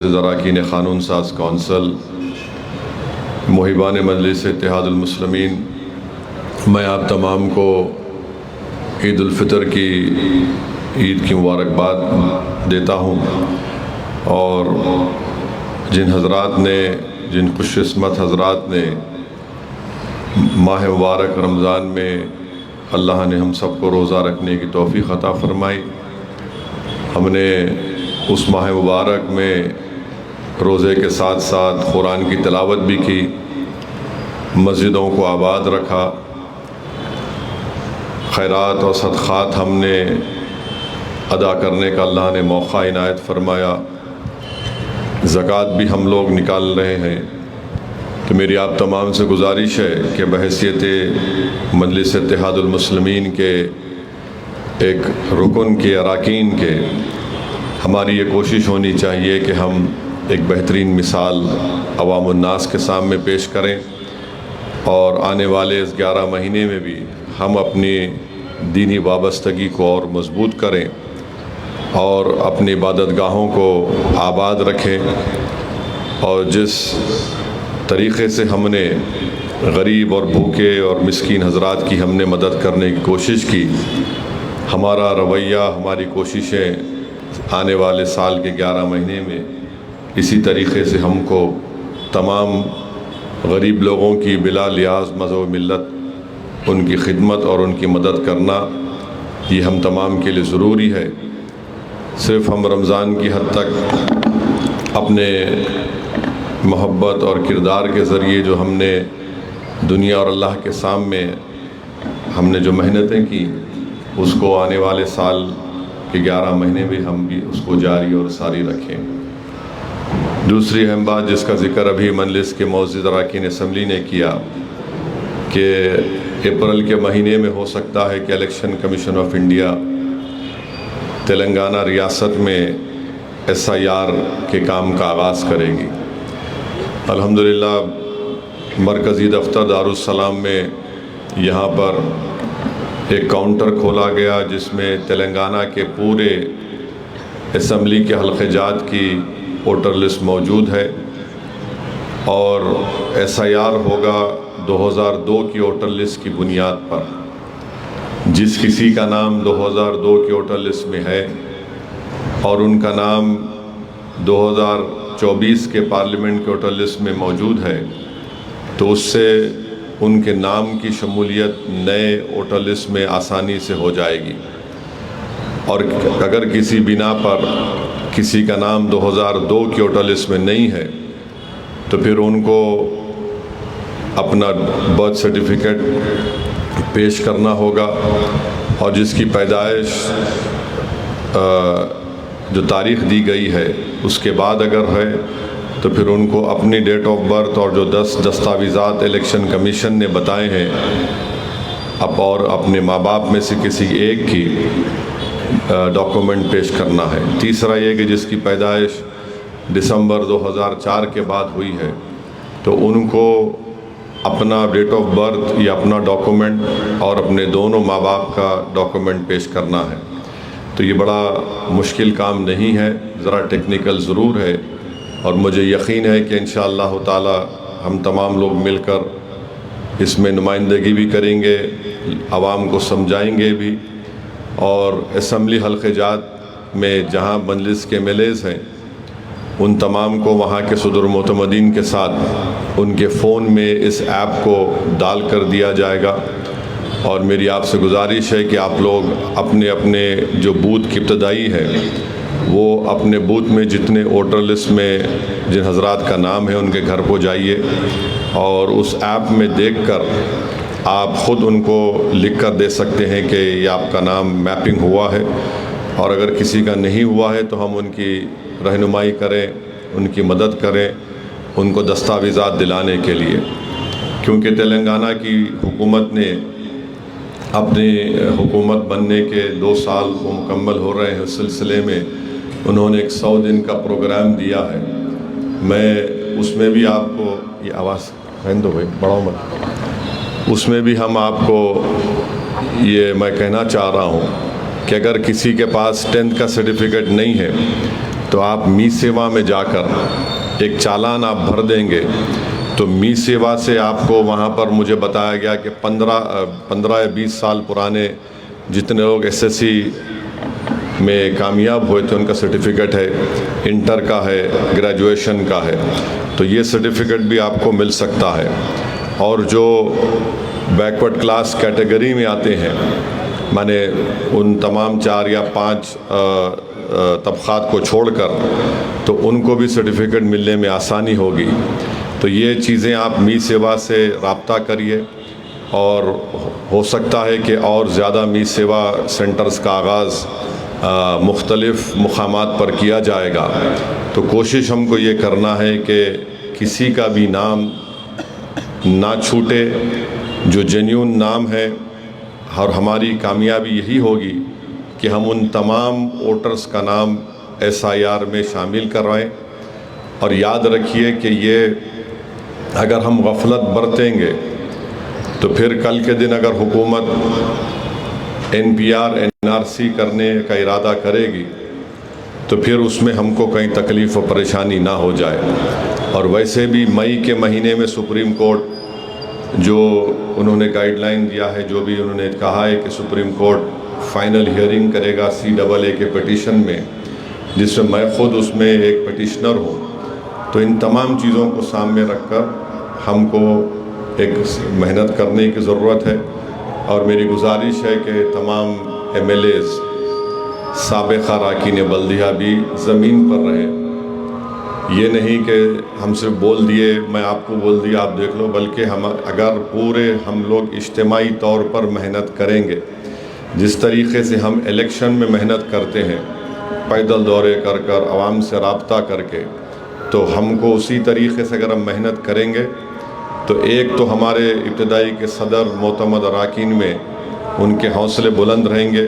ज़राकीन क़ानून साज कौंसल, मुहिबान मजलिस इत्तेहादुल मुस्लिमीन, मैं आप तमाम को ईद उल फ़ितर की ईद की मुबारकबाद देता हूँ। और जिन हज़रात ने, जिन खुशकिस्मत हज़रात ने माह मुबारक रमज़ान में अल्लाह ने हम सब को रोज़ा रखने की तौफ़ीक़ अता फ़रमाई, हमने उस माह मुबारक में रोज़े के साथ साथ कुरान की तिलावत भी की, मस्जिदों को आबाद रखा, खैरात और सदक़ात हमने अदा करने का अल्लाह ने मौका इनायत फ़रमाया, ज़कात भी हम लोग निकाल रहे हैं। तो मेरी आप तमाम से गुजारिश है कि बहैसियत मजलिस इत्तेहादुल मुस्लिमीन के एक रुकन के अरकान के हमारी ये कोशिश होनी चाहिए कि हम एक बेहतरीन मिसाल अवामुन्नास के सामने पेश करें और आने वाले इस 11 महीने में भी हम अपनी दीनी वाबस्तगी को और मज़बूत करें और अपनी इबादतगाहों को आबाद रखें। और जिस तरीक़े से हमने गरीब और भूखे और मिस्कीन हज़रात की हमने मदद करने की कोशिश की, हमारा रवैया, हमारी कोशिशें आने वाले साल के 11 महीने में इसी तरीक़े से हमको तमाम गरीब लोगों की बिला लिहाज मज़हब मिल्लत उनकी खिदमत और उनकी मदद करना, ये हम तमाम के लिए ज़रूरी है। सिर्फ़ हम रमज़ान की हद तक अपने मोहब्बत और किरदार के ज़रिए जो हमने दुनिया और अल्लाह के सामने हमने जो मेहनतें की, उसको आने वाले साल के 11 महीने में हम भी उसको जारी और सारी रखें। दूसरी अहम बात जिसका ज़िक्र अभी मजलिस के मौजूद अरकान असम्बली ने किया कि अप्रैल के महीने में हो सकता है कि election commission of India Telangana रियासत में SIR के काम का आगाज़ करेगी। अल्हम्दुलिल्लाह मरकज़ी दफ्तर दारुस्सलाम में यहाँ पर एक काउंटर खोला गया जिसमें तेलंगाना के पूरे असम्बली के हल्क़े-जात की वोटर लिस्ट मौजूद है और SIR होगा 2002 की वोटर लिस्ट की बुनियाद पर। जिस किसी का नाम 2002 की वोटर लिस्ट में है और उनका नाम 2024 के पार्लियामेंट के वोटर लिस्ट में मौजूद है, तो उससे उनके नाम की शमूलियत नए वोटर लिस्ट में आसानी से हो जाएगी। और अगर किसी बिना पर किसी का नाम 2002 की वोटर लिस्ट में नहीं है, तो फिर उनको अपना बर्थ सर्टिफिकेट पेश करना होगा और जिसकी पैदाइश जो तारीख़ दी गई है उसके बाद अगर है तो फिर उनको अपनी डेट ऑफ बर्थ और जो 10 दस्तावेज़ात इलेक्शन कमीशन ने बताए हैं और अपने माँ बाप में से किसी एक की डॉक्यूमेंट पेश करना है। तीसरा ये कि जिसकी पैदाइश दिसंबर 2004 के बाद हुई है, तो उनको अपना डेट ऑफ बर्थ या अपना डॉक्यूमेंट और अपने दोनों माँ बाप का डॉक्यूमेंट पेश करना है। तो ये बड़ा मुश्किल काम नहीं है, ज़रा टेक्निकल ज़रूर है और मुझे यकीन है कि इंशाअल्लाह ताला हम तमाम लोग मिलकर इसमें नुमाइंदगी भी करेंगे, आवाम को समझाएंगे भी और असम्बली हल्क़े-जात में जहाँ मजलिस के MLAs हैं उन तमाम को वहाँ के सदर मोतमदीन के साथ उनके फ़ोन में इस ऐप को डाल कर दिया जाएगा। और मेरी आपसे गुजारिश है कि आप लोग अपने अपने जो बूथ की इब्तदाई है वो अपने बूथ में जितने वोटर लिस्ट में जिन हज़रात का नाम है उनके घर को जाइए और उस ऐप में देखकर आप ख़ुद उनको लिख कर दे सकते हैं कि ये आपका नाम मैपिंग हुआ है। और अगर किसी का नहीं हुआ है तो हम उनकी रहनुमाई करें, उनकी मदद करें, उनको दस्तावेज़ात दिलाने के लिए। क्योंकि तेलंगाना की हुकूमत ने अपनी हुकूमत बनने के 2 साल वो मुकम्मल हो रहे हैं, उस सिलसिले में उन्होंने एक 100 दिन का प्रोग्राम दिया है। मैं उसमें भी आपको ये आवाज़ रहने दो भाई, बढ़ाओ मत। उसमें भी हम आपको ये मैं कहना चाह रहा हूँ कि अगर किसी के पास 10th का सर्टिफिकेट नहीं है तो आप मी सेवा में जाकर एक चालान आप भर देंगे तो मी सेवा से आपको वहाँ पर मुझे बताया गया कि 15 या 20 साल पुराने जितने लोग एसएससी में कामयाब हुए थे उनका सर्टिफिकेट है, इंटर का है, ग्रेजुएशन का है, तो ये सर्टिफिकेट भी आपको मिल सकता है। और जो बैकवर्ड क्लास कैटेगरी में आते हैं, माने उन तमाम 4 या 5 तबक़ात को छोड़कर, तो उनको भी सर्टिफिकेट मिलने में आसानी होगी। तो ये चीज़ें आप मी सेवा से रब्ता करिए और हो सकता है कि और ज़्यादा मी सेवा सेंटर्स का आगाज़ मुख्तलिफ़ मुक़ामात पर किया जाएगा। तो कोशिश हमको ये करना है कि किसी का भी नाम ना छूटे, जो जेन्युइन नाम है, और हमारी कामयाबी यही होगी कि हम उन तमाम वोटर्स का नाम SIR में शामिल करवाएं। और याद रखिए कि ये अगर हम गफलत बरतेंगे तो फिर कल के दिन अगर हुकूमत NPR NRC करने का इरादा करेगी तो फिर उसमें हमको कहीं तकलीफ़ और परेशानी ना हो जाए। और वैसे भी मई के महीने में सुप्रीम कोर्ट जो उन्होंने गाइडलाइन दिया है, जो भी उन्होंने कहा है कि सुप्रीम कोर्ट फाइनल हियरिंग करेगा CAA के पिटीशन में, जिसमें मैं ख़ुद उसमें एक पिटिशनर हूँ। तो इन तमाम चीज़ों को सामने रखकर हमको एक मेहनत करने की ज़रूरत है। और मेरी गुजारिश है कि तमाम MLAs साबिक़ा अरकान बल्दिया भी ज़मीन पर रहे। ये नहीं कि हम सिर्फ बोल दिए, मैं आपको बोल दिया आप देख लो, बल्कि हम अगर पूरे हम लोग इज्तिमाई तौर पर मेहनत करेंगे, जिस तरीक़े से हम इलेक्शन में मेहनत करते हैं, पैदल दौरे कर कर आवाम से रब्ता करके, तो हमको उसी तरीक़े से अगर हम मेहनत करेंगे तो एक तो हमारे इब्तदाई के सदर मोतमद अरकान में उनके हौसले बुलंद रहेंगे,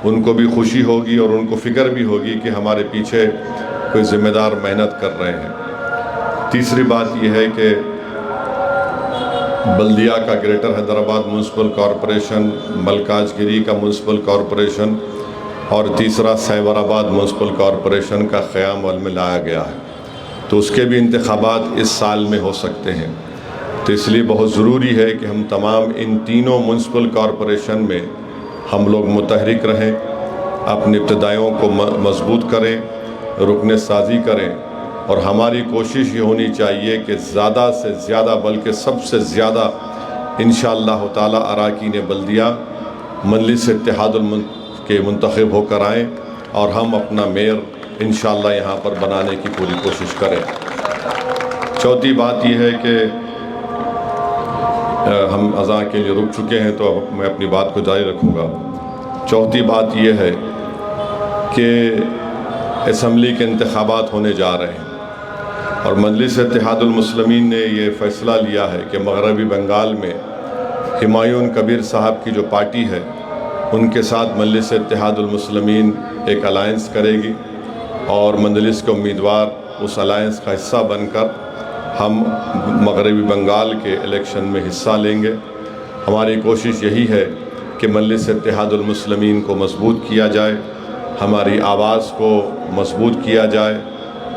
उनको भी खुशी होगी और उनको फ़िक्र भी होगी कि हमारे पीछे कोई ज़िम्मेदार मेहनत कर रहे हैं। तीसरी बात यह है कि बल्दिया का greater Hyderabad municipal corporation, Malkajgiri का म्यूनसिपल कॉरपोरेशन और तीसरा सैबराबाद म्यूनसिपल कॉरपोरेशन का क़याम अमल में लाया गया है। तो उसके भी इंतखाबात इस साल में हो सकते हैं। तो इसलिए बहुत ज़रूरी है कि हम तमाम इन तीनों म्यूनसिपल कॉरपोरेशन में हम लोग मुतहरिक रहें, अपने इब्तदाइयों को मजबूत करें, रुकने साजी करें। और हमारी कोशिश ये होनी चाहिए कि ज़्यादा से ज़्यादा, बल्कि सबसे ज़्यादा इंशाअल्लाह ताला अरकान बल्दिया मजलिस इत्तेहादुल के मुंतखब होकर आएँ और हम अपना मेयर इंशाअल्लाह यहाँ पर बनाने की पूरी कोशिश करें। चौथी बात यह है कि हम अज़ान के लिए रुक चुके हैं तो मैं अपनी बात को जारी रखूँगा। चौथी बात यह है कि असम्बली के इंतखाबात होने जा रहे हैं और मजलिस इत्तेहादुल मुस्लिमीन ने ये फ़ैसला लिया है कि मग़रबी बंगाल में हुमायूं कबीर साहब की जो पार्टी है उनके साथ मजलिस इत्तेहादुल मुस्लिमीन एक अलायंस करेगी और मजलिस के उम्मीदवार उस अलायंस का हिस्सा बनकर हम मग़रबी बंगाल के इलेक्शन में हिस्सा लेंगे। हमारी कोशिश यही है कि मजलिस इत्तेहादुल मुस्लिमीन को मजबूत किया जाए, हमारी आवाज़ को मजबूत किया जाए,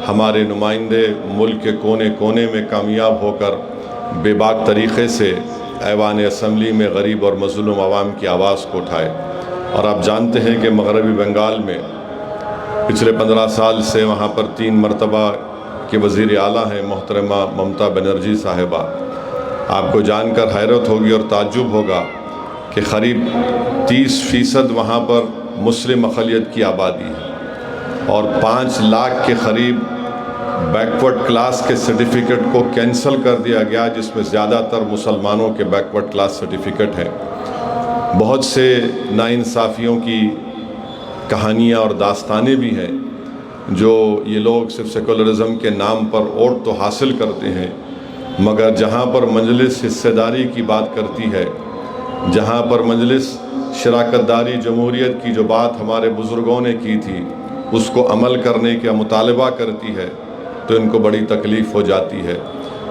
हमारे नुमाइंदे मुल्क के कोने कोने में कामयाब होकर बेबाक तरीक़े से ऐवान असम्बली में गरीब और मज़लूम आवाम की आवाज़ को उठाए। और आप जानते हैं कि मग़रबी बंगाल में पिछले 15 साल से वहाँ पर 3 मरतबा के वज़ीर आला हैं मोहतरमा ममता बनर्जी साहिबा। आपको जानकर हैरत होगी और ताज्जुब होगा कि क़रीब 30% वहाँ पर मुस्लिम अक़लियत की आबादी है और 5 लाख के क़रीब बैकवर्ड क्लास के सर्टिफिकेट को कैंसिल कर दिया गया, जिसमें ज़्यादातर मुसलमानों के बैकवर्ड क्लास सर्टिफिकेट हैं। बहुत से नाइंसाफ़ियों की कहानियाँ और दास्तानें भी हैं जो ये लोग सिर्फ सेकुलरिज़म के नाम पर वोट तो हासिल करते हैं, मगर जहाँ पर मजलिस हिस्सेदारी की बात करती है, जहाँ पर मजलिस शराकतदारी जमहूरियत की जो बात हमारे बुज़ुर्गों ने की थी उसको अमल करने का मुतालबा करती है, तो इनको बड़ी तकलीफ़ हो जाती है।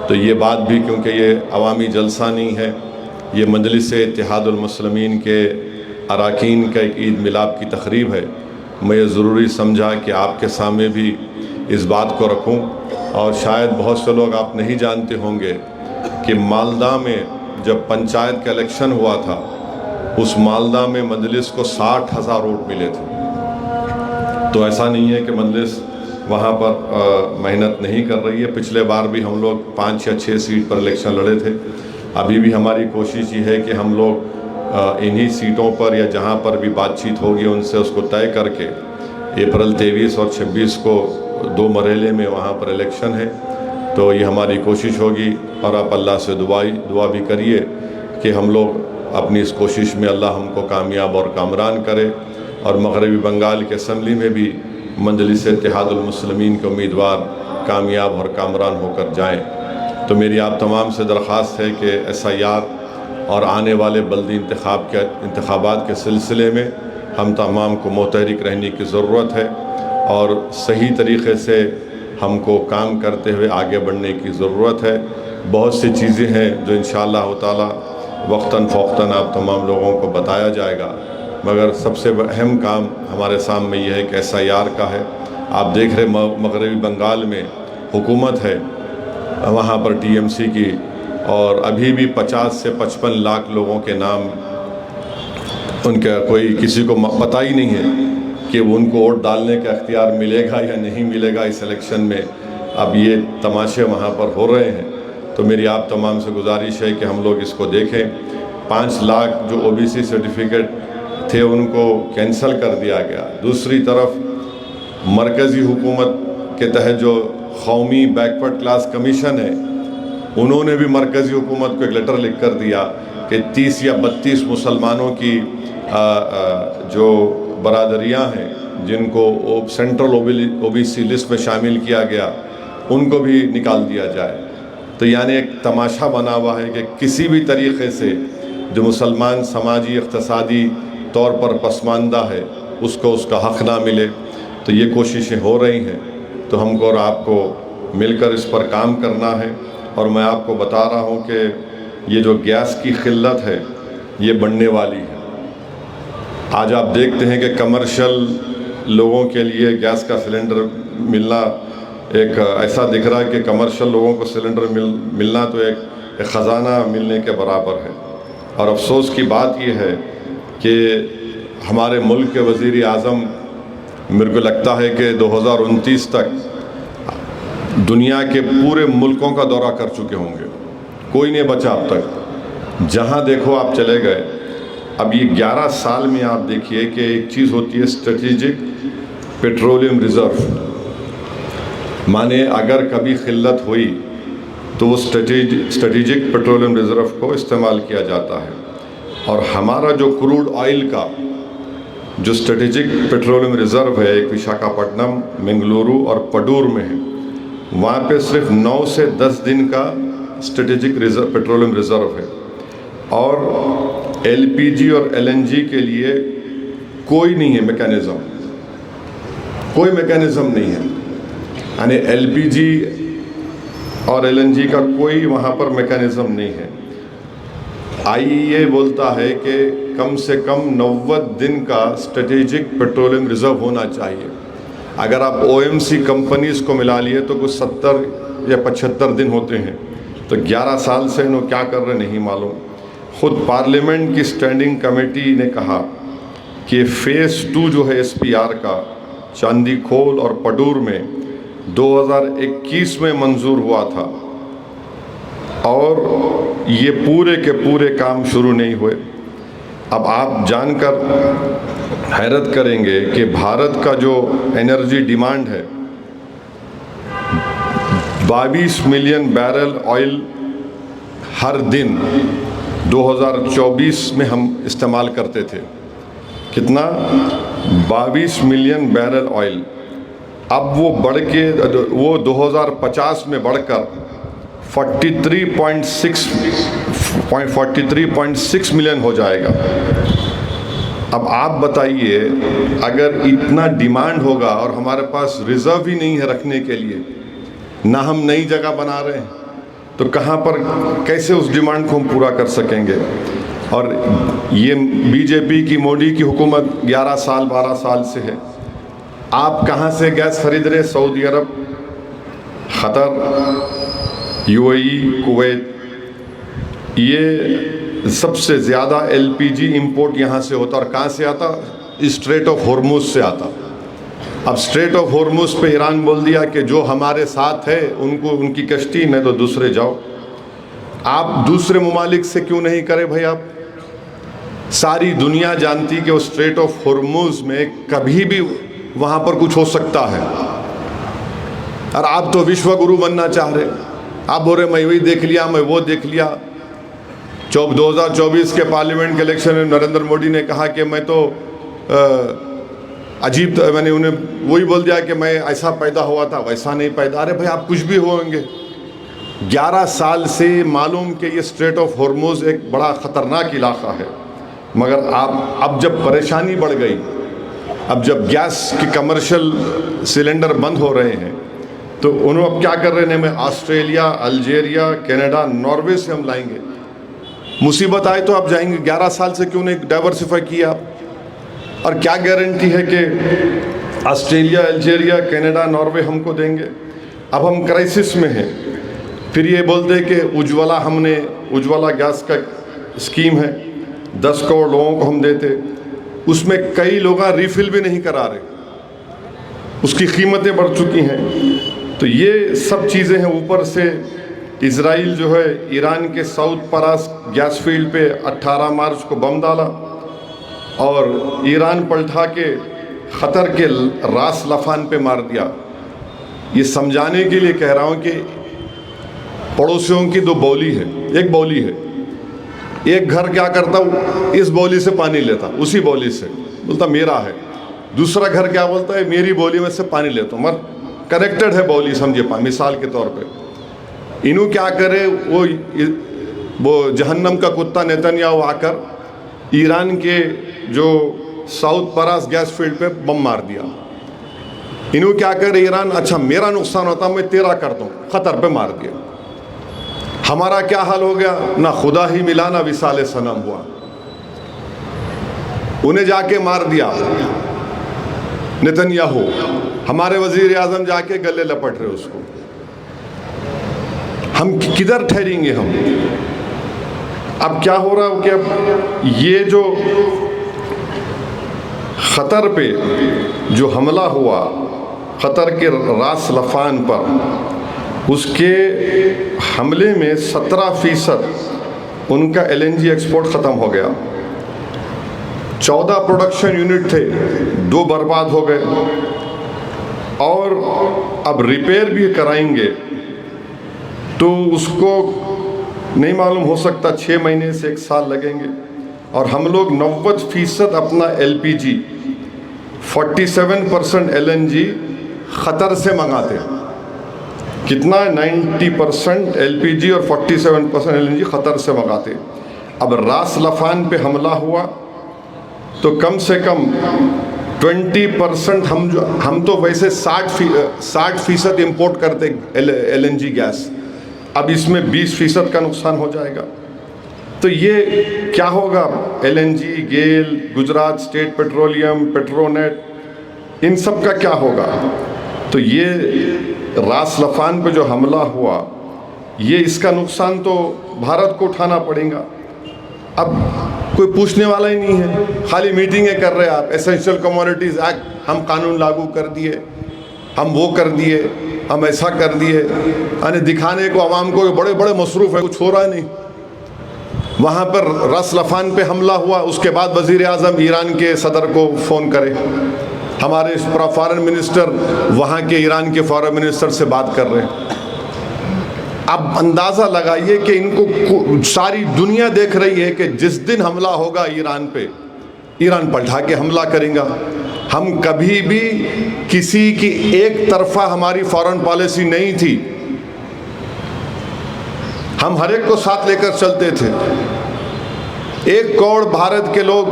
तो ये बात भी, क्योंकि ये अवामी जलसा नहीं है, ये मजलिस इत्तेहादुल मुस्लिमीन के अरकान का एक ईद मिलाद की तक़रीब है, मैं ये ज़रूरी समझा कि आपके सामने भी इस बात को रखूं। और शायद बहुत से लोग आप नहीं जानते होंगे कि मालदा में जब पंचायत का इलेक्शन हुआ था, उस मालदा में मजलिस को 60,000 वोट मिले थे। तो ऐसा नहीं है कि मजलिस वहाँ पर मेहनत नहीं कर रही है। पिछले बार भी हम लोग 5 या 6 सीट पर इलेक्शन लड़े थे। अभी भी हमारी कोशिश ये है कि हम लोग इन्हीं सीटों पर या जहाँ पर भी बातचीत होगी उनसे उसको तय करके अप्रैल 23 और 26 को 2 मरहले में वहाँ पर इलेक्शन है। तो ये हमारी कोशिश होगी और आप अल्लाह से दुआ भी करिए कि हम लोग अपनी इस कोशिश में अल्लाह हमको कामयाब और कामरान करे और मगरबी बंगाल के असम्बली में भी मजलिस इत्तेहादुल मुस्लिमीन के उम्मीदवार कामयाब और कामरान होकर जाएं। तो मेरी आप तमाम से दरख्वास्त है कि SIR और आने वाले बल्दी इंतखाबात के सिलसिले में हम तमाम को मुतहरिक रहने की ज़रूरत है और सही तरीक़े से हमको काम करते हुए आगे बढ़ने की ज़रूरत है। बहुत सी चीज़ें हैं जो इंशाअल्लाह ताला वक्तन फ़ौक़तन आप तमाम लोगों को बताया जाएगा, मगर सबसे अहम काम हमारे सामने ये है कि SIR का है। आप देख रहे मगरबी बंगाल में हुकूमत है वहाँ पर TMC की, और अभी भी 50 से 55 लाख लोगों के नाम उनका कोई किसी को पता ही नहीं है कि उनको वोट डालने का इख्तियार मिलेगा या नहीं मिलेगा इस इलेक्शन में। अब ये तमाशे वहाँ पर हो रहे हैं। तो मेरी आप तमाम से गुजारिश है कि हम लोग इसको देखें। 5 लाख जो OBC सर्टिफिकेट थे उनको कैंसिल कर दिया गया। दूसरी तरफ मरकज़ी हुकूमत के तहत जो कौमी बैकवर्ड क्लास कमीशन है, उन्होंने भी मरकज़ी हुकूमत को एक लेटर लिख कर दिया कि 30 या 32 मुसलमानों की जो बरादरियां हैं जिनको सेंट्रल OBC लिस्ट में शामिल किया गया, उनको भी निकाल दिया जाए। तो यानी एक तमाशा बना हुआ है कि किसी भी तरीक़े से जो मुसलमान समाजी इक़्तिसादी तौर पर पसमानदा है उसको उसका हक़ ना मिले। तो ये कोशिशें हो रही हैं। तो हमको और आपको मिलकर इस पर काम करना है। और मैं आपको बता रहा हूँ कि ये जो गैस की क़िल्लत है ये बढ़ने वाली है। आज आप देखते हैं कि कमर्शियल लोगों के लिए गैस का सिलेंडर मिलना एक ऐसा दिख रहा है कि कमर्शियल लोगों को सिलेंडर मिलना तो एक ख़जाना मिलने के बराबर है। और अफसोस की बात यह है कि हमारे मुल्क के वज़ीर आज़म मेरे को लगता है कि 2029 तक दुनिया के पूरे मुल्कों का दौरा कर चुके होंगे, कोई नहीं बचा अब तक। जहाँ देखो आप चले गए। अब ये 11 साल में आप देखिए कि एक चीज़ होती है स्ट्रेटेजिक पेट्रोलियम रिज़र्व, माने अगर कभी क़िल्लत हुई तो वो स्ट्रेटेजिक पेट्रोलियम रिज़र्व को इस्तेमाल किया जाता है। और हमारा जो क्रूड ऑयल का जो स्ट्रेटेजिक पेट्रोलियम रिज़र्व है एक विशाखापट्टनम, बेंगलुरु और पडूर में है, वहाँ पे सिर्फ 9 से 10 दिन का स्ट्रेटेजिक पेट्रोलियम रिज़र्व है। और LPG और LNG के लिए कोई नहीं है मैकेनिज़्म, कोई मैकेनिज़्म नहीं है। यानी LPG और LNG का कोई वहाँ पर मैकेनिज़्म नहीं है। IEA बोलता है कि कम से कम 90 दिन का स्ट्रेटेजिक पेट्रोलियम रिज़र्व होना चाहिए। अगर आप OMC कंपनीज़ को मिला लिए तो कुछ 70 या 75 दिन होते हैं। तो 11 साल से इन्हों क्या कर रहे नहीं मालूम। ख़ुद पार्लियामेंट की स्टैंडिंग कमेटी ने कहा कि फ़ेज़ 2 जो है SPR का चांदीखोल और पडूर में 2021 में मंजूर हुआ था और ये पूरे के पूरे काम शुरू नहीं हुए। अब आप जानकर हैरत करेंगे कि भारत का जो एनर्जी डिमांड है 22 मिलियन बैरल ऑयल हर दिन 2024 में हम इस्तेमाल करते थे। कितना? 22 मिलियन बैरल ऑयल। अब वो बढ़ के वो 2050 में बढ़कर 43.6 मिलियन हो जाएगा। अब आप बताइए, अगर इतना डिमांड होगा और हमारे पास रिज़र्व ही नहीं है रखने के लिए, ना हम नई जगह बना रहे हैं, तो कहाँ पर कैसे उस डिमांड को हम पूरा कर सकेंगे। और ये बीजेपी की मोदी की हुकूमत 11 साल 12 साल से है। आप कहाँ से गैस खरीद रहे? सऊदी अरब, क़तर, यूएई, कुवैत, ये सबसे ज़्यादा एलपीजी इंपोर्ट यहाँ से होता। और कहाँ से आता? स्ट्रेट ऑफ हॉर्मुज से आता। अब स्ट्रेट ऑफ हॉर्मुज पे ईरान बोल दिया कि जो हमारे साथ है उनको उनकी कश्ती, नहीं तो दूसरे जाओ। आप दूसरे ममालिक से क्यों नहीं करें भाई? आप सारी दुनिया जानती कि उस स्ट्रेट ऑफ हॉर्मुज में कभी भी वहाँ पर कुछ हो सकता है। और आप तो विश्व गुरु बनना चाह रहे। आप बोल रहे मैं वही देख लिया, मैं वो देख लिया। 2024 के पार्लियामेंट के इलेक्शन में नरेंद्र मोदी ने कहा कि मैं तो अजीब, मैंने उन्हें वही बोल दिया कि मैं ऐसा पैदा हुआ था, वैसा नहीं पैदा। अरे भाई आप कुछ भी होंगे। 11 साल से मालूम कि ये स्ट्रेट ऑफ हॉर्मुज एक बड़ा ख़तरनाक इलाका है, मगर आप अब जब परेशानी बढ़ गई, अब जब गैस के कमर्शियल सिलेंडर बंद हो रहे हैं, तो उन्होंने अब क्या कर रहे हैं? मैं ऑस्ट्रेलिया, अल्जीरिया, कनाडा, नॉर्वे से हम लाएंगे। मुसीबत आए तो आप जाएंगे। 11 साल से क्यों नहीं डाइवर्सिफाई किया आप? और क्या गारंटी है कि ऑस्ट्रेलिया, अल्जीरिया, कनाडा, नॉर्वे हमको देंगे? अब हम क्राइसिस में हैं। फिर ये बोलते हैं कि उज्ज्वला, हमने उज्ज्वला गैस का स्कीम है, 10 करोड़ लोगों को हम देते, उसमें कई लोग रिफ़िल भी नहीं करा रहे, उसकी कीमतें बढ़ चुकी हैं। तो ये सब चीज़ें हैं। ऊपर से इजराइल जो है ईरान के साउथ परास गैस फील्ड पे 18 मार्च को बम डाला और ईरान पलटा के क़तर के रास लफान पे मार दिया। ये समझाने के लिए कह रहा हूँ कि पड़ोसियों की दो बौली है। एक बौली है, एक घर क्या करता, इस बौली से पानी लेता, उसी बौली से बोलता मेरा है। दूसरा घर क्या बोलता है, मेरी बौली में से पानी लेता हूँ, मगर कनेक्टेड है बौली, समझिए। मिसाल के तौर पे इन्हों क्या करे, वो जहन्नम का कुत्ता नेतन्याहू आकर ईरान के जो साउथ परास गैस फील्ड पे बम मार दिया। इन्हों क्या करे ईरान, अच्छा मेरा नुकसान होता मैं तेरा कर दूँ, क़तर पे मार दिया। हमारा क्या हाल हो गया? ना खुदा ही मिला ना विसाले सनम हुआ। उन्हें जाके मार दिया नेतन्याहू, हमारे वजीर आज़म जाके गले लपट रहे उसको। हम किधर ठहरेंगे हम? अब क्या हो रहा है कि अब ये जो क़तर पे जो हमला हुआ, क़तर के रास लफान पर, उसके हमले में 17% उनका LNG एक्सपोर्ट ख़त्म हो गया। 14 प्रोडक्शन यूनिट थे, 2 बर्बाद हो गए। और अब रिपेयर भी कराएंगे तो उसको नहीं मालूम, हो सकता 6 महीने से 1 साल लगेंगे। और हम लोग 90% अपना LPG, 47% LNG क़तर से मंगाते हैं। कितना? 90% LPG और 47% LNG क़तर से मंगाते। अब रास लफान पे हमला हुआ तो कम से कम 20% हम तो वैसे 60% इम्पोर्ट करते LNG गैस, अब इसमें 20% का नुकसान हो जाएगा। तो ये क्या होगा? LNG, गेल, गुजरात स्टेट पेट्रोलियम, पेट्रोनेट, इन सब का क्या होगा? तो ये रास लफान पे जो हमला हुआ, ये इसका नुकसान तो भारत को उठाना पड़ेगा। अब कोई पूछने वाला ही नहीं है, खाली मीटिंगें कर रहे हैं आप। एसेंशियल कमोडिटीज़ एक्ट हम कानून लागू कर दिए, हम वो कर दिए, हम ऐसा कर दिए, यानी दिखाने को आवाम को बड़े बड़े मसरूफ़ है, कुछ हो रहा नहीं। वहाँ पर रास लफान पे हमला हुआ, उसके बाद वज़ीर आज़म ईरान के सदर को फ़ोन करे, हमारे फॉरेन मिनिस्टर वहाँ के ईरान के फॉरेन मिनिस्टर से बात कर रहे हैं। अब अंदाज़ा लगाइए कि इनको सारी दुनिया देख रही है कि जिस दिन हमला होगा ईरान पे, ईरान पलटा के हमला करेगा। हम कभी भी किसी की एक तरफा हमारी फॉरेन पॉलिसी नहीं थी, हम हर एक को साथ लेकर चलते थे। 1 करोड़ भारत के लोग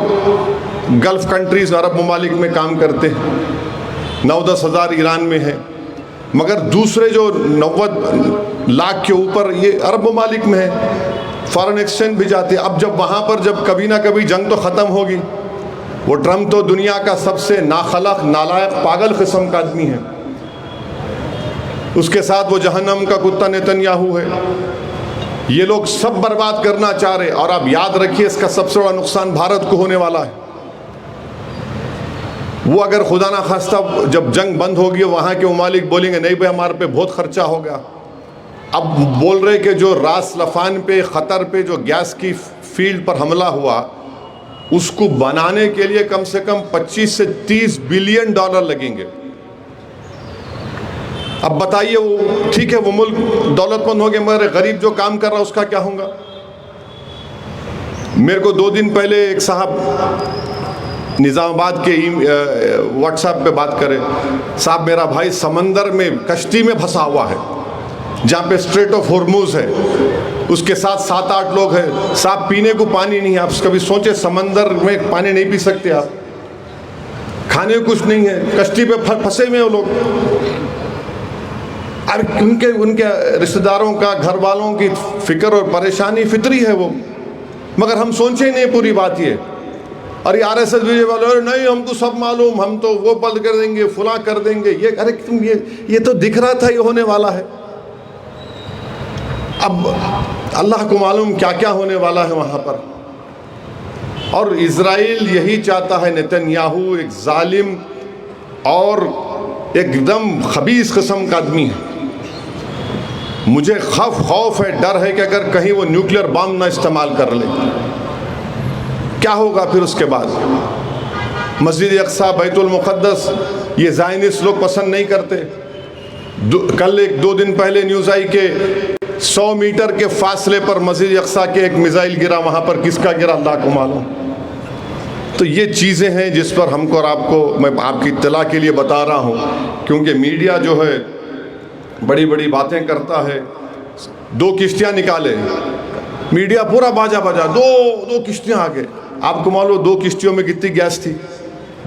गल्फ़ कंट्रीज़, अरब ममालिक में काम करते हैं, 9-10 हज़ार ईरान में है, मगर दूसरे जो 90 लाख के ऊपर ये अरब ममालिक में है, फॉरेन एक्सचेंज भी जाते। अब जब वहाँ पर जब कभी ना कभी जंग तो ख़त्म होगी, वो ट्रम्प तो दुनिया का सबसे नाखलक, नालायक, पागल किस्म का आदमी है। उसके साथ वो जहन्नम का कुत्ता नेतन्याहू है। ये लोग सब बर्बाद करना चाह रहे। और आप याद रखिए, इसका सबसे बड़ा नुकसान भारत को होने वाला है। वो अगर खुदा ना खास्ता जब जंग बंद होगी, वहाँ के ममालिक बोलेंगे नहीं भाई हमारे पे बहुत खर्चा हो गया। अब बोल रहे कि जो रास लफान पे, ख़तर पे जो गैस की फील्ड पर हमला हुआ, उसको बनाने के लिए कम से कम 25 से 30 बिलियन डॉलर लगेंगे। अब बताइए, वो ठीक है वो मुल्क दौलतमंद हो गए, मगर गरीब जो काम कर रहा है उसका क्या होगा? मेरे को 2 दिन पहले एक साहब निज़ामाबाद के व्हाट्सएप पे बात करे, साहब मेरा भाई समंदर में कश्ती में फंसा हुआ है, जहाँ पे स्ट्रेट ऑफ हॉर्मुज़ है, उसके साथ 7-8 लोग हैं। साहब पीने को पानी नहीं है। आप कभी सोचे समंदर में पानी नहीं पी सकते आप? खाने को कुछ नहीं है, कश्ती पे फंसे हुए हैं वो लोग। अरे उनके रिश्तेदारों का, घर वालों की फिक्र और परेशानी फितरी है वो, मगर हम सोचे नहीं पूरी बात ये। और ये RSS बीजे वाले नहीं हमको सब मालूम, हम तो वो बंद कर देंगे, फुला कर देंगे ये। अरे तुम ये तो दिख रहा था ये होने वाला है। अब अल्लाह को मालूम क्या क्या होने वाला है वहाँ पर। और इज़राइल यही चाहता है, नेतन्याहू एक जालिम और एकदम खबीस किस्म का आदमी है। मुझे खौफ है, डर है कि अगर कहीं वो न्यूक्लियर बम ना इस्तेमाल कर ले, क्या होगा फिर उसके बाद? मस्जिद अक्सा, बैतुल मुक़द्दस, ये ज़ायनिस्ट लोग पसंद नहीं करते। कल 1-2 दिन पहले न्यूज़ आई कि 100 मीटर के फासले पर मस्जिद अक्सा के एक मिसाइल गिरा। वहाँ पर किसका गिरा अल्लाह को मालूम। तो ये चीज़ें हैं जिस पर हमको और आपको, मैं आपकी इत्तला के लिए बता रहा हूँ, क्योंकि मीडिया जो है बड़ी बड़ी बातें करता है। 2 किश्तियाँ निकाले, मीडिया पूरा बाजा बजा, दो किश्तियाँ आ गए। आपको मालूम 2 किश्तियों में कितनी गैस थी?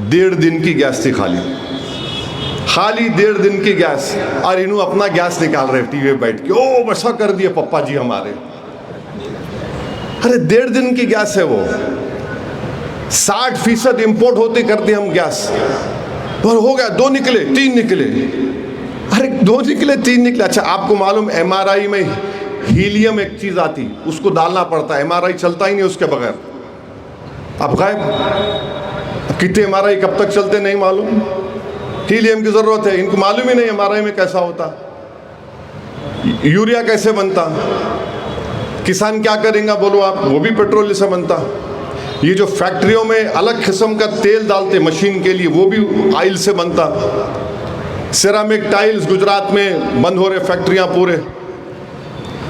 1.5 दिन की गैस थी खाली 1.5 दिन की गैस। और इन्हों अपना गैस निकाल रहे टीवी पे बैठ के, ओ वैसा कर दिए पप्पा जी हमारे। अरे 1.5 दिन की गैस है वो, 60% इंपोर्ट होती करते हम गैस। पर हो गया 2 निकले 3 निकले। अरे 2 निकले 3 निकले। अच्छा आपको मालूम MRI में हीलियम एक चीज़ आती, उसको डालना पड़ता है। MRI चलता ही नहीं उसके बगैर। अब गायब। कितने MRI कब तक चलते नहीं मालूम। हीलियम की ज़रूरत है, इनको मालूम ही नहीं MRI में कैसा होता, यूरिया कैसे बनता, किसान क्या करेंगे बोलो आप, वो भी पेट्रोल से बनता। ये जो फैक्ट्रियों में अलग किस्म का तेल डालते मशीन के लिए, वो भी ऑयल से बनता। सिरामिक टाइल्स गुजरात में बंद हो रहे फैक्ट्रियाँ पूरे,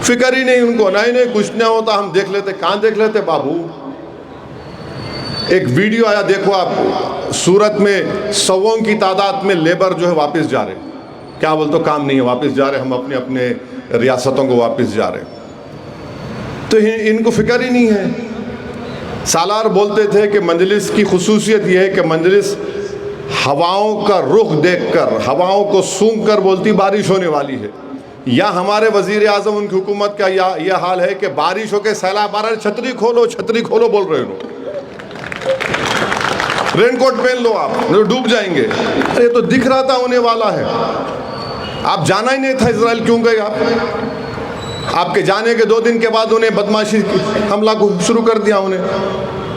फिक्र ही नहीं उनको। नहीं कुछ नहीं होता, हम देख लेते। कहाँ देख लेते बाबू? एक वीडियो आया देखो आप, सूरत में 100 की तादाद में लेबर जो है वापस जा रहे, क्या बोलते काम नहीं है, वापस जा रहे, हम अपने अपने रियासतों को वापस जा रहे। तो इनको फिक्र ही नहीं है। सालार बोलते थे कि मजलिस की खुसूसियत यह है कि मजलिस हवाओं का रुख देखकर, हवाओं को सूंघ कर बोलती बारिश होने वाली है। या हमारे वजीर आज़म, उनकी हुकूमत का यह हाल है कि बारिश हो के सैलाब आ रहा है, छतरी खोलो बोल रहे हो, रेनकोट पहन लो आप, डूब जाएंगे। अरे तो दिख रहा था होने वाला है। आप जाना ही नहीं था इजराइल, क्यों गए आप? आपके जाने के 2 दिन के बाद उन्हें बदमाशी हमला को शुरू कर दिया उन्हें,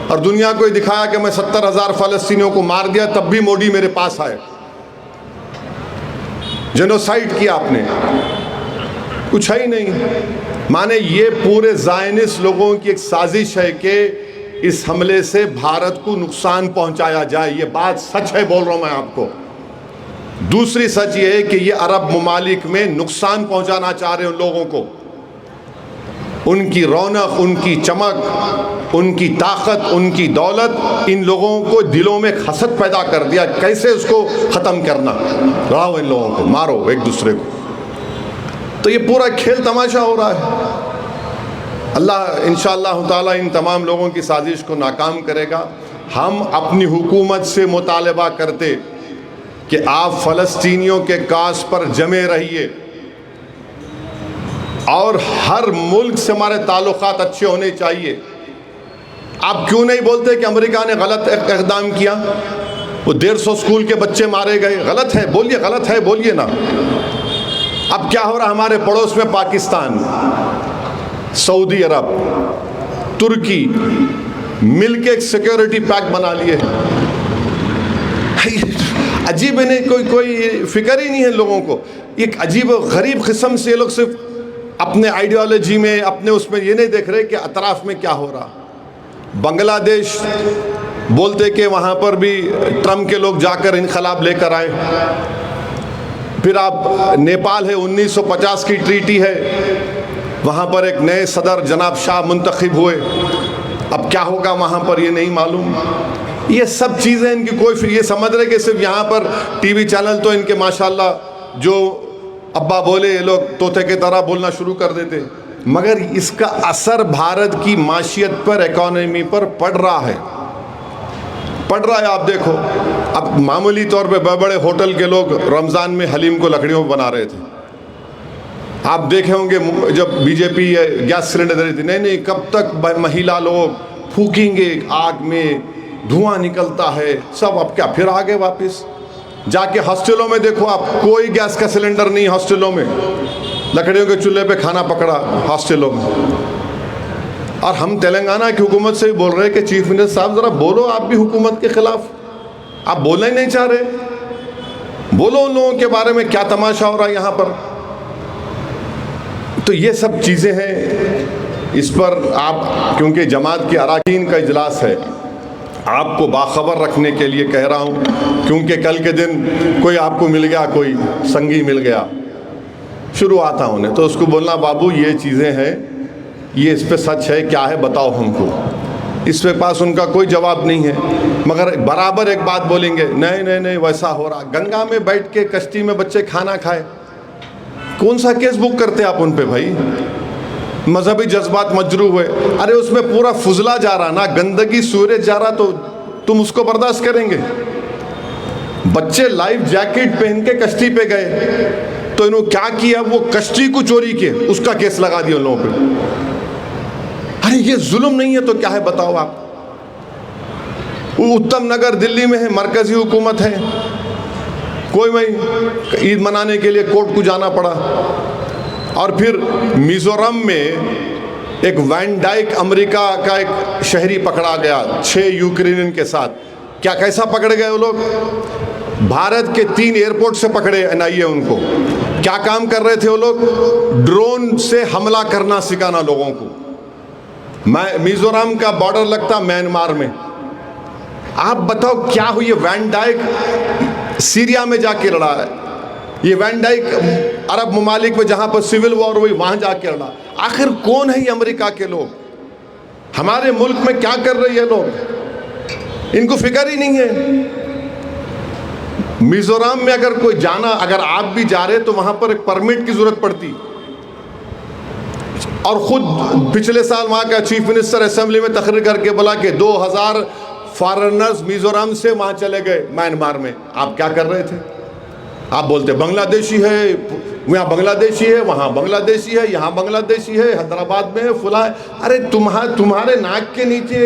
और दुनिया को दिखाया कि मैं 70,000 फ़लस्तीनियों को मार दिया, तब भी मोदी मेरे पास आए। जेनोसाइड किया आपने, कुछ है ही नहीं। माने ये पूरे ज़ायनिस्ट लोगों की एक साजिश है कि इस हमले से भारत को नुकसान पहुंचाया जाए। ये बात सच है, बोल रहा हूं मैं आपको। दूसरी सच ये है कि ये अरब ममालिक में नुकसान पहुंचाना चाह रहे हैं उन लोगों को। उनकी रौनक, उनकी चमक, उनकी ताकत, उनकी दौलत, इन लोगों को दिलों में हसद पैदा कर दिया। कैसे उसको ख़त्म करना, लड़ाओ इन लोगों को, मारो एक दूसरे को। तो ये पूरा खेल तमाशा हो रहा है। अल्लाह इंशाअल्लाह ताला इन तमाम लोगों की साजिश को नाकाम करेगा। हम अपनी हुकूमत से मुतालबा करते कि आप फ़लस्तीनियों के कास पर जमे रहिए, और हर मुल्क से हमारे ताल्लुकात अच्छे होने चाहिए। आप क्यों नहीं बोलते कि अमेरिका ने गलत इक़दाम किया, वो 150 स्कूल के बच्चे मारे गए, गलत है बोलिए, गलत है बोलिए ना। अब क्या हो रहा हमारे पड़ोस में, पाकिस्तान, सऊदी अरब, तुर्की मिलके एक सिक्योरिटी पैक्ट बना लिए। अजीब, इन्हें कोई फिक्र ही नहीं है लोगों को। एक अजीब गरीब किस्म से लोग सिर्फ अपने आइडियोलॉजी में, अपने उसमें ये नहीं देख रहे कि अतराफ में क्या हो रहा। बांग्लादेश बोलते कि वहाँ पर भी ट्रम्प के लोग जाकर इनकलाब लेकर आए। फिर आप नेपाल है, 1950 की ट्रीटी है, वहाँ पर एक नए सदर जनाब शाह मुंतखब हुए। अब क्या होगा वहाँ पर ये नहीं मालूम। ये सब चीज़ें इनकी कोई, फिर ये समझ रहे कि सिर्फ यहाँ पर टीवी चैनल तो इनके माशाल्लाह जो अब्बा बोले ये लोग तोते की तरह बोलना शुरू कर देते, मगर इसका असर भारत की माशियत पर, इकॉनमी पर पड़ रहा है। आप देखो, अब मामूली तौर पे बड़े बड़े होटल के लोग रमज़ान में हलीम को लकड़ियों में बना रहे थे। आप देखे होंगे जब बीजेपी गैस सिलेंडर दे रही थी, नहीं कब तक महिला लोग फूकेंगे आग में, धुआं निकलता है सब। अब क्या फिर आगे वापस जाके हॉस्टलों में देखो आप, कोई गैस का सिलेंडर नहीं हॉस्टलों में, लकड़ियों के चूल्हे पे खाना पकड़ा हॉस्टलों में। और हम तेलंगाना की हुकूमत से भी बोल रहे हैं कि चीफ मिनिस्टर साहब ज़रा बोलो, आप भी हुकूमत के ख़िलाफ़, आप बोलना ही नहीं चाह रहे। बोलो उन लोगों के बारे में क्या तमाशा हो रहा है यहाँ पर। तो ये सब चीज़ें हैं, इस पर आप, क्योंकि जमात के अरकान का इजलास है, आपको बाखबर रखने के लिए कह रहा हूँ। क्योंकि कल के दिन कोई आपको मिल गया, कोई संगी मिल गया, शुरुआत होने, तो उसको बोलना बाबू ये चीज़ें हैं, ये इस पे सच है क्या है बताओ हमको। इस पे पास उनका कोई जवाब नहीं है, मगर बराबर एक बात बोलेंगे, नहीं वैसा हो रहा। गंगा में बैठ के कश्ती में बच्चे खाना खाए, कौन सा केस बुक करते आप उन पे भाई? मजहबी जज्बात मजरू हुए, अरे उसमें पूरा फुजला जा रहा ना, गंदगी सूरज जा रहा, तो तुम उसको बर्दाश्त करेंगे? बच्चे लाइफ जैकेट पहन के कश्ती पे गए, तो इन्होंने क्या किया, वो कश्ती को चोरी के उसका केस लगा दिया उन लोगों पे। अरे ये जुल्म नहीं है तो क्या है बताओ आप? उत्तम नगर दिल्ली में है, मरकजी हुकूमत है, कोई वही ईद मनाने के लिए कोर्ट को जाना पड़ा। और फिर मिजोरम में एक वैन डाइक अमेरिका का एक शहरी पकड़ा गया 6 यूक्रेनियन के साथ। क्या कैसा पकड़ गए वो लोग? भारत के 3 एयरपोर्ट से पकड़े एनआईए उनको। क्या काम कर रहे थे वो लोग? ड्रोन से हमला करना सिखाना लोगों को। मिजोरम का बॉर्डर लगता म्यांमार में। आप बताओ क्या हुई? ये वैन डाइक सीरिया में जाके लड़ा है, ये वैन डाइक अरब ममालिक में जहाँ पर सिविल वॉर हुई वहाँ जाके लड़ा। आखिर कौन है ये अमेरिका के लोग? हमारे मुल्क में क्या कर रहे हैं लोग? इनको फिक्र ही नहीं है। मिजोरम में अगर कोई जाना, अगर आप भी जा रहे तो वहाँ पर एक परमिट की जरूरत पड़ती। और खुद पिछले साल वहाँ का चीफ मिनिस्टर असेंबली में तकरीर करके बोला कि 2000 फॉरेनर्स मिजोरम से वहाँ चले गए म्यांमार में। आप क्या कर रहे थे? आप बोलते बांग्लादेशी है, यहाँ बांग्लादेशी है, वहाँ बांग्लादेशी है, यहाँ बांग्लादेशी है, हैदराबाद में है, फुला है। अरे तुम्हारे नाक के नीचे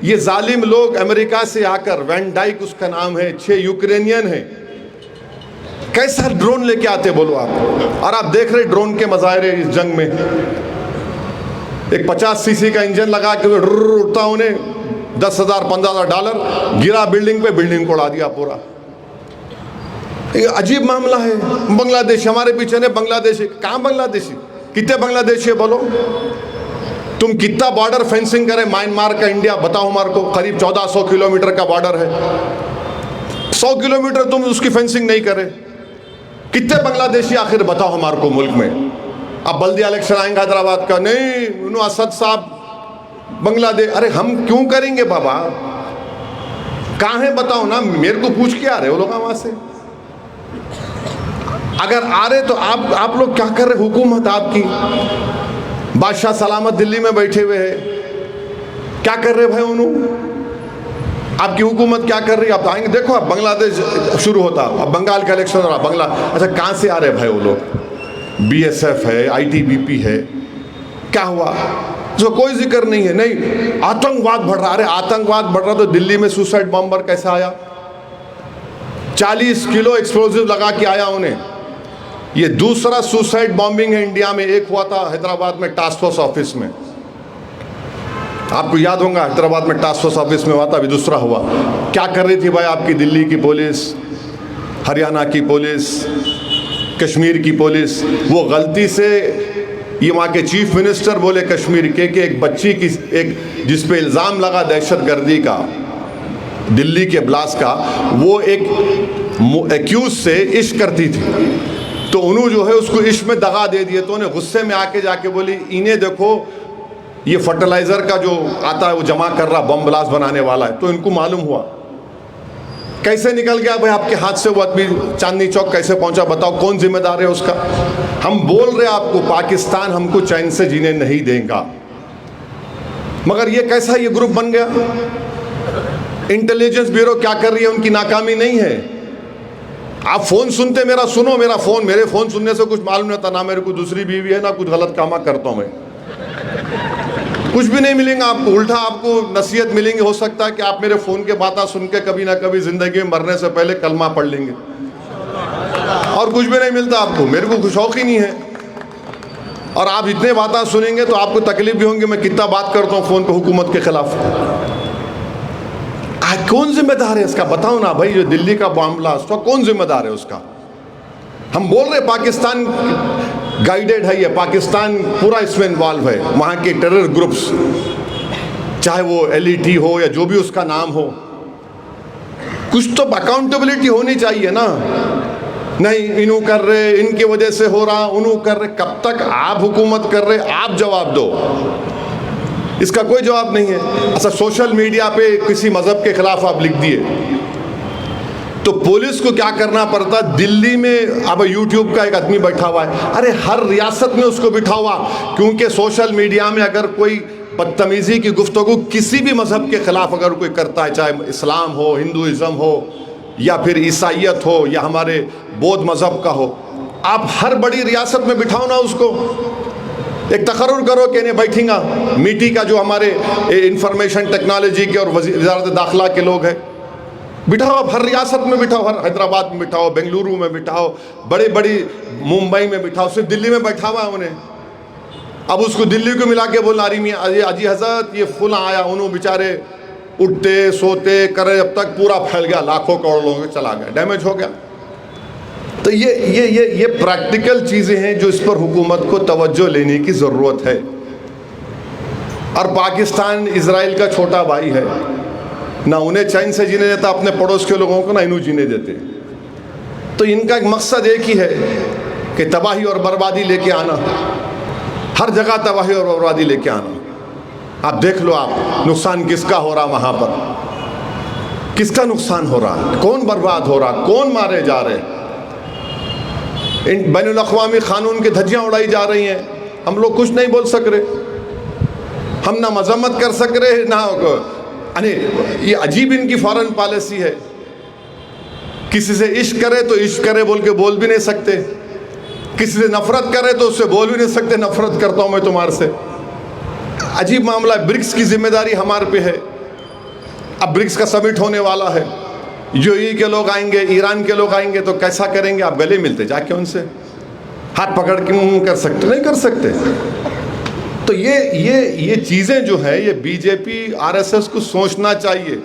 ये जालिम लोग अमेरिका से आकर, वैन डाइक उसका नाम है, 6 यूक्रेनियन है, कैसा ड्रोन लेके आते बोलो आप। और आप देख रहे ड्रोन के मजाहरे इस जंग में। एक 50 सीसी का इंजन लगा के उड़ता, उन्हें 10,000 15,000 डॉलर गिरा बिल्डिंग पे, बिल्डिंग को उड़ा दिया पूरा। ये अजीब मामला है। बांग्लादेश हमारे पीछे ने, बांग्लादेशी कहाँ बांग्लादेशी? कितने बांग्लादेशी है बोलो? तुम कितना बॉर्डर फेंसिंग करें म्यांमार का इंडिया बताओ हमारे को? करीब 1400 किलोमीटर का बॉर्डर है। 100 किलोमीटर तुम उसकी फेंसिंग नहीं करे। कितने बांग्लादेशी आखिर बताओ हमारे को मुल्क में? अब बल्दिया इलेक्शन आएंगे हैदराबाद का, नहीं असद साहब बांग्लादेश। अरे हम क्यों करेंगे बाबा? कहाँ है बताओ ना, मेरे को पूछ के आ रहे हो लोग वहां से? अगर आ रहे तो आप लोग क्या कर रहे? हुकूमत आपकी, बादशाह सलामत दिल्ली में बैठे हुए हैं, क्या कर रहे भाई? उन्होंने आपकी हुकूमत क्या कर रही है? आप आएंगे देखो, अब बांग्लादेश शुरू होता, अब बंगाल का इलेक्शन हो रहा, बंगला। अच्छा कहाँ से आ रहे भाई वो लोग? BSF है, ITBP है, क्या हुआ? जो कोई जिक्र नहीं है। नहीं, आतंकवाद बढ़ रहा। अरे आतंकवाद बढ़ रहा तो दिल्ली में सुसाइड बॉम्बर कैसे आया? 40 किलो एक्सप्लोजिव लगा के आया उन्हें। ये दूसरा सुसाइड बॉम्बिंग है इंडिया में। एक हुआ था हैदराबाद में टास्क फोर्स ऑफिस में, आपको याद होगा, हैदराबाद में टास्क फोर्स ऑफिस में हुआ था। अभी दूसरा हुआ। क्या कर रही थी भाई आपकी दिल्ली की पुलिस, हरियाणा की पुलिस, कश्मीर की पुलिस? वो गलती से, ये वहाँ के चीफ मिनिस्टर बोले कश्मीर के कि एक बच्ची की, एक जिस पे इल्ज़ाम लगा दहशतगर्दी का, दिल्ली के ब्लास्ट का, वो एक एक्यूज से इश्क करती थी, तो उन्होंने जो है उसको इश्क में दगा दे दिए। तो उन्हें गुस्से में आके जाके बोली, इन्हें देखो ये फर्टिलाइज़र का जो आता है वो जमा कर रहा, बम ब्लास्ट बनाने वाला है। तो इनको मालूम हुआ। कैसे निकल गया भाई आपके हाथ से वो आदमी? चांदनी चौक कैसे पहुंचा बताओ? कौन जिम्मेदार है उसका? हम बोल रहे आपको पाकिस्तान हमको चैन से जीने नहीं देगा, मगर ये कैसा ये ग्रुप बन गया? इंटेलिजेंस ब्यूरो क्या कर रही है? उनकी नाकामी नहीं है। आप फ़ोन सुनते, मेरा सुनो, मेरा फ़ोन, मेरे फ़ोन सुनने से कुछ मालूम नहीं था, ना मेरे को दूसरी बीवी है, ना कुछ गलत कामा करता हूँ मैं, कुछ भी नहीं मिलेगा आपको। उल्टा आपको नसीहत मिलेंगे। हो सकता है कि आप मेरे फ़ोन के बातें सुन के कभी ना कभी ज़िंदगी में मरने से पहले कलमा पढ़ लेंगे, और कुछ भी नहीं मिलता आपको। मेरे को कुछ शौक ही नहीं है, और आप इतने बातें सुनेंगे तो आपको तकलीफ भी होंगी। मैं कितना बात करता हूँ फ़ोन पे हुकूमत के ख़िलाफ़। कौन जिम्मेदार है इसका? बताओ ना भाई, जो दिल्ली का बॉम्ब ब्लास्ट हुआ, कौन जिम्मेदार है उसका? हम बोल रहे पाकिस्तान गाइडेड है, ये पाकिस्तान पूरा इसमें इन्वॉल्व है। वहाँ के टेरर ग्रुप्स, चाहे वो LET हो या जो भी उसका नाम हो, कुछ तो अकाउंटेबिलिटी होनी चाहिए ना। नहीं, इन्हों कर रहे, इनकी वजह से हो रहा, उन्हों कर रहे। कब तक आप हुकूमत कर रहे? आप जवाब दो, इसका कोई जवाब नहीं है। अच्छा, सोशल मीडिया पे किसी मज़हब के खिलाफ आप लिख दिए तो पुलिस को क्या करना पड़ता? दिल्ली में अब यूट्यूब का एक आदमी बैठा हुआ है, अरे हर रियासत में उसको बिठा हुआ, क्योंकि सोशल मीडिया में अगर कोई बदतमीज़ी की गुफ्तगू किसी भी मज़हब के ख़िलाफ़ अगर कोई करता है, चाहे इस्लाम हो, हिंदुइज़्म हो, या फिर ईसाइयत हो, या हमारे बौद्ध मज़हब का हो, आप हर बड़ी रियासत में बिठाओ ना उसको। एक तकर्रुर करो कि नहीं बैठेगा। मीटी का जो हमारे इंफॉर्मेशन टेक्नोलॉजी के और वज़ारत दाखिला के लोग हैं, बिठाओ। आप हर रियासत में बिठाओ, हर हैदराबाद में बिठाओ, बेंगलुरु में बिठाओ, बड़े बड़ी मुंबई में बिठाओ। सिर्फ दिल्ली में बैठा हुआ है उन्हें। अब उसको दिल्ली को मिला के बोलना, अरे मियाँ अजी हज़रत ये फुल आया, उन्होंने बेचारे उठते सोते करे, अब तक पूरा फैल गया, लाखों करोड़ लोगों के चला गया, डैमेज हो गया। तो ये प्रैक्टिकल चीज़ें हैं जो इस पर हुकूमत को तवज्जो लेने की ज़रूरत है। और पाकिस्तान इजराइल का छोटा भाई है, ना उन्हें चैन से जीने देता अपने पड़ोस के लोगों को, ना इन्हें जीने देते। तो इनका एक मकसद एक ही है कि तबाही और बर्बादी लेके आना, हर जगह तबाही और बर्बादी लेके आना। आप देख लो, आप नुकसान किसका हो रहा, वहाँ पर किसका नुकसान हो रहा, कौन बर्बाद हो रहा, कौन मारे जा रहे, इन बैनुल अक़वामी क़ानून की धज्जियाँ उड़ाई जा रही हैं। हम लोग कुछ नहीं बोल सक रहे, हम ना मजम्मत कर सक रहे, ना। अरे ये अजीब इनकी फॉरेन पॉलिसी है। किसी से इश्क करे तो इश्क करे बोल के बोल भी नहीं सकते, किसी से नफरत करे तो उससे बोल भी नहीं सकते, नफरत करता हूँ मैं तुम्हारे से। अजीब मामला है। ब्रिक्स की जिम्मेदारी हमारे पे है। अब ब्रिक्स का समिट होने वाला है, UAE के लोग आएंगे, ईरान के लोग आएंगे, तो कैसा करेंगे? आप गले मिलते जाके उनसे हाथ पकड़ के कर सकते? नहीं कर सकते। तो ये चीज़ें जो है, ये बीजेपी RSS को सोचना चाहिए।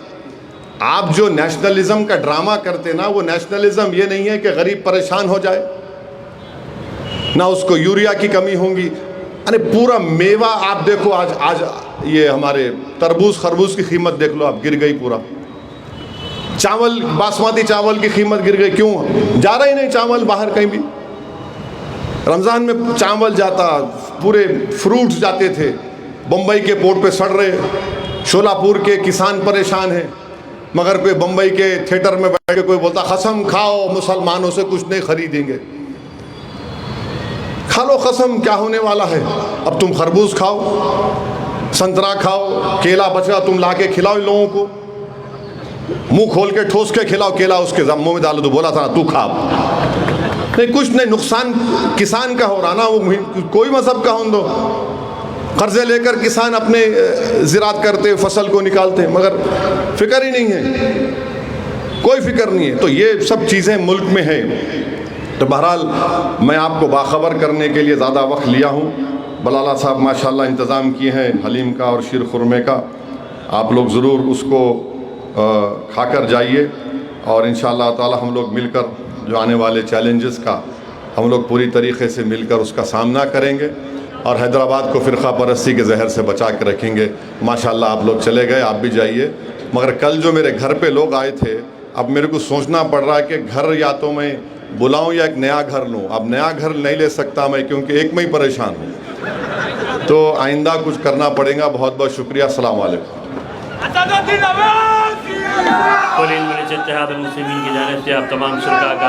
आप जो नेशनलिज्म का ड्रामा करते ना, वो नेशनलिज्म ये नहीं है कि गरीब परेशान हो जाए, ना उसको यूरिया की कमी होगी। अरे पूरा मेवा आप देखो, आज ये हमारे तरबूज खरबूज की कीमत देख लो आप, गिर गई पूरा। चावल, बासमती चावल की कीमत गिर गई। क्यों? जा रहा ही नहीं चावल बाहर कहीं भी। रमज़ान में चावल जाता, पूरे फ्रूट्स जाते थे, बम्बई के पोर्ट पे सड़ रहे। शोलापुर के किसान परेशान हैं, मगर कोई बम्बई के थिएटर में बैठ के कोई बोलता कसम खाओ मुसलमानों से कुछ नहीं खरीदेंगे। खा लो कसम, क्या होने वाला है? अब तुम खरबूज खाओ, संतरा खाओ, केला बचा तुम ला के खिलाओ इन लोगों को, मुंह खोल के ठोस के खिलाओ केला, उसके मुंह में डालो तो बोला था तू खा। नहीं, कुछ नहीं, नुकसान किसान का हो रहा ना, वो कोई मजहब का हो दो। कर्ज़े लेकर किसान अपने ज़राअत करते, फसल को निकालते, मगर फ़िक्र ही नहीं है, कोई फ़िक्र नहीं है। तो ये सब चीज़ें मुल्क में हैं। तो बहरहाल मैं आपको बाखबर करने के लिए ज़्यादा वक्त लिया हूँ। बलाला साहब माशाल्लाह इंतज़ाम किए हैं हलीम का और शीर खुरमे का, आप लोग ज़रूर उसको खाकर जाइए और इंशाअल्लाह ताला हम लोग मिलकर जो आने वाले चैलेंजेस का हम लोग पूरी तरीक़े से मिलकर उसका सामना करेंगे और हैदराबाद को फ़िरक़ा परस्ती के जहर से बचा के रखेंगे। माशाल्लाह आप लोग चले गए, आप भी जाइए। मगर कल जो मेरे घर पे लोग आए थे, अब मेरे को सोचना पड़ रहा है कि घर या तो मैं बुलाऊं या एक नया घर लूं। अब नया घर नहीं ले सकता मैं, क्योंकि एक में ही परेशान हूँ। तो आइंदा कुछ करना पड़ेगा। बहुत बहुत शुक्रिया। अस्सलाम वालेकुम। इत्तेहाद मुस्लिमीन की जानिब से आप तमाम शुरा का